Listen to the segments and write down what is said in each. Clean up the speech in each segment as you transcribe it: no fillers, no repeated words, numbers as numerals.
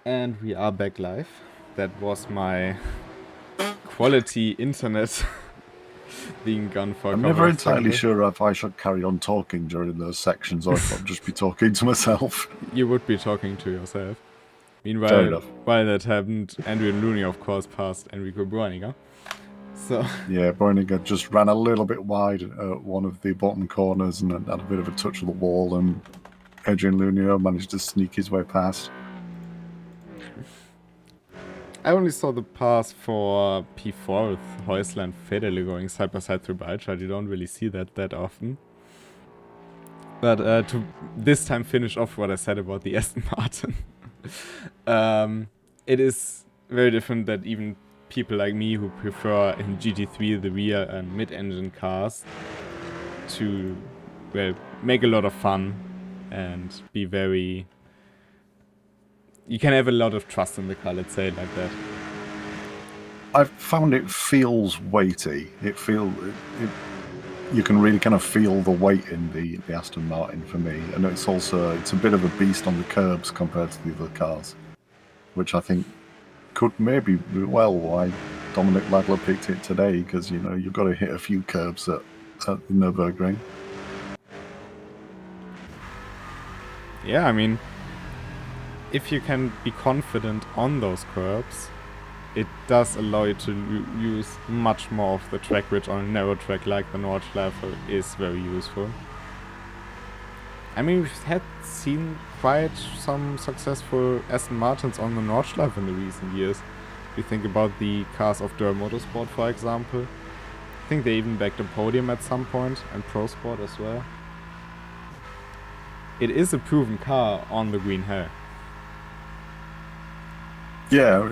And we are back live. That was my quality internet being gone for a I'm couple never of entirely seconds. sure if I should carry on talking during those sections or if I'll just be talking to myself. You would be talking to yourself. Fair Meanwhile, enough. while that happened, Andrew and Looney, of course, passed Enrico Bruiniger. So Yeah, Breuninger just ran a little bit wide at one of the bottom corners and had a bit of a touch of the wall, and Adrian Lunio managed to sneak his way past. I only saw the pass for P4 with Häusler and Federle going side by side through Balchard. You don't really see that often. But to this time finish off what I said about the Aston Martin. It is very different that even people like me who prefer in GT3 the rear and mid-engine cars to, well, make a lot of fun and be very... You can have a lot of trust in the car, let's say it like that. I've found it feels weighty. You can really kind of feel the weight in the Aston Martin for me, and it's a bit of a beast on the curbs compared to the other cars, which I think could maybe be why Dominic Ladler picked it today, because you've got to hit a few curbs at the Nürburgring. Yeah, I mean, if you can be confident on those curbs, it does allow you to use much more of the track, which on a narrow track like the Nordschleife is very useful. I mean, we've seen quite some successful Aston Martins on the Nordschleife in the recent years. If you think about the cars of Dürr Motorsport, for example. I think they even backed a podium at some point, and Pro Sport as well. It is a proven car on the Green Hell. Yeah,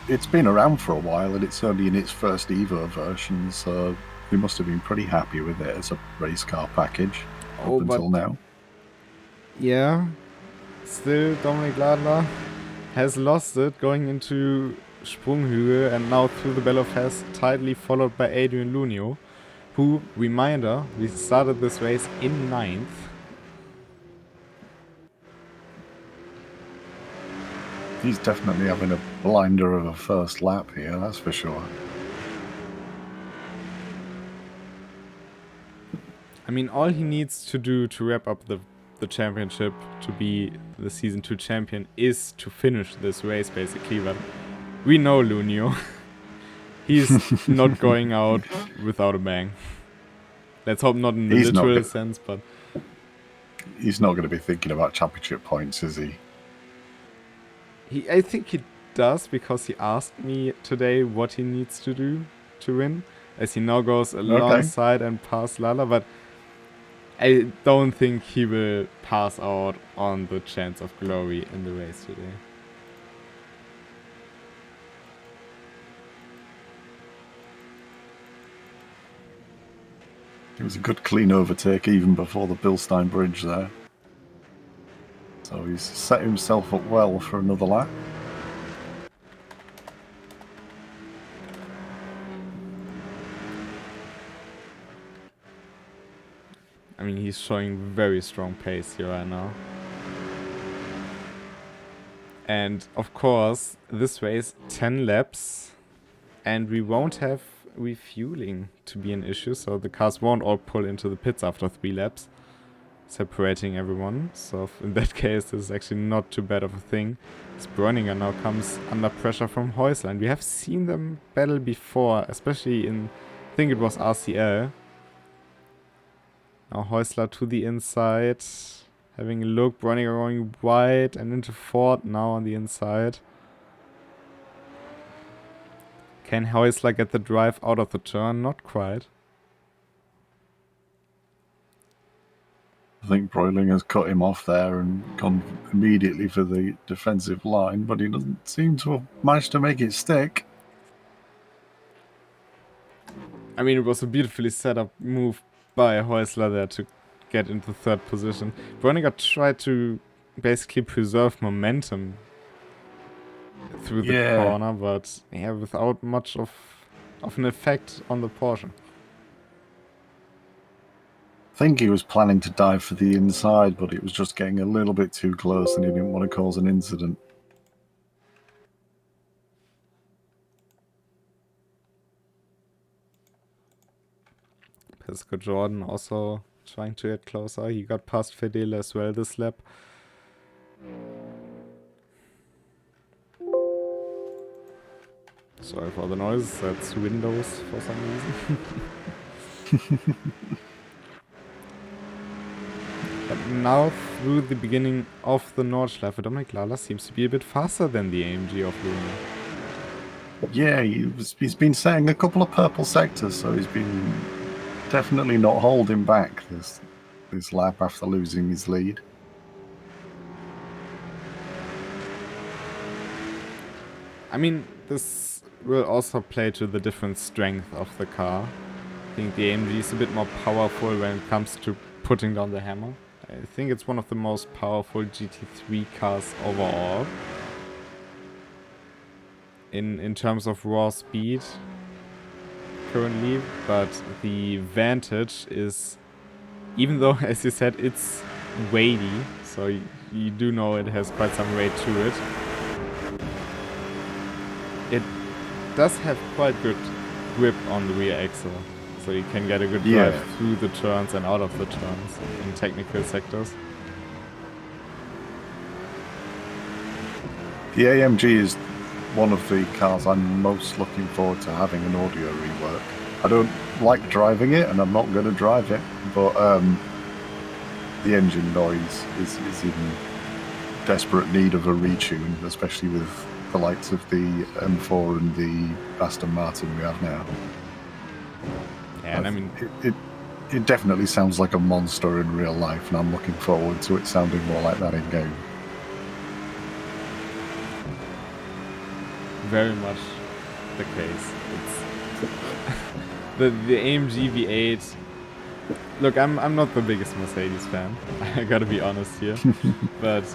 it's been around for a while, and it's only in its first Evo version, so we must have been pretty happy with it as a race car package up until now. Yeah, still Dominic Ladler has lost it going into Sprunghügel and now through the Bellow-Fest, tightly followed by Adrian Lunio, who, reminder, we started this race in 9th. He's definitely having a blinder of a first lap here, that's for sure. I mean, all he needs to do to wrap up the championship, to be the Season 2 champion, is to finish this race, basically. But we know Lunio. He's not going out without a bang. Let's hope not in the literal sense, but... He's not going to be thinking about championship points, is he? I think he does, because he asked me today what he needs to do to win, as he now goes alongside and past Lala, but I don't think he will pass out on the chance of glory in the race today. It was a good clean overtake even before the Bilstein Bridge there. So he's set himself up well for another lap. I mean, he's showing very strong pace here right now. And of course, this race 10 laps, and we won't have refueling to be an issue, so the cars won't all pull into the pits after 3 laps, separating everyone. So in that case, this is actually not too bad of a thing. As Breuninger now comes under pressure from Häusler, and we have seen them battle before, especially in, I think it was RCL. Now Häusler to the inside, having a look, Breuninger going wide and into fourth now on the inside. Can Häusler get the drive out of the turn? Not quite. I think Broiling has cut him off there and gone immediately for the defensive line, but he doesn't seem to have managed to make it stick. I mean, it was a beautifully set up move by Häusler there to get into third position. Breuninger tried to basically preserve momentum through the corner, but yeah, without much of an effect on the Porsche. I think he was planning to dive for the inside, but it was just getting a little bit too close and he didn't want to cause an incident. Pisco Jordan also trying to get closer. He got past Fedele as well this lap. Sorry for the noise, that's Windows for some reason. But now through the beginning of the Nordschleife, Dominic Lala seems to be a bit faster than the AMG of Luna. Yeah, he's been setting a couple of purple sectors, so he's been definitely not holding back this lap after losing his lead. I mean, this will also play to the different strength of the car. I think the AMG is a bit more powerful when it comes to putting down the hammer. I think it's one of the most powerful GT3 cars overall. In terms of raw speed currently, but the Vantage is, even though, as you said, it's weighty, so you do know it has quite some weight to it. It does have quite good grip on the rear axle, so you can get a good drive through the turns and out of the turns in technical sectors. The AMG is one of the cars I'm most looking forward to having an audio rework. I don't like driving it, and I'm not going to drive it, but the engine noise is in desperate need of a retune, especially with the likes of the M4 and the Aston Martin we have now. Yeah, and I mean, it definitely sounds like a monster in real life, and I'm looking forward to it sounding more like that in game. Very much the case. It's the AMG V8. Look, I'm not the biggest Mercedes fan. I gotta be honest here, but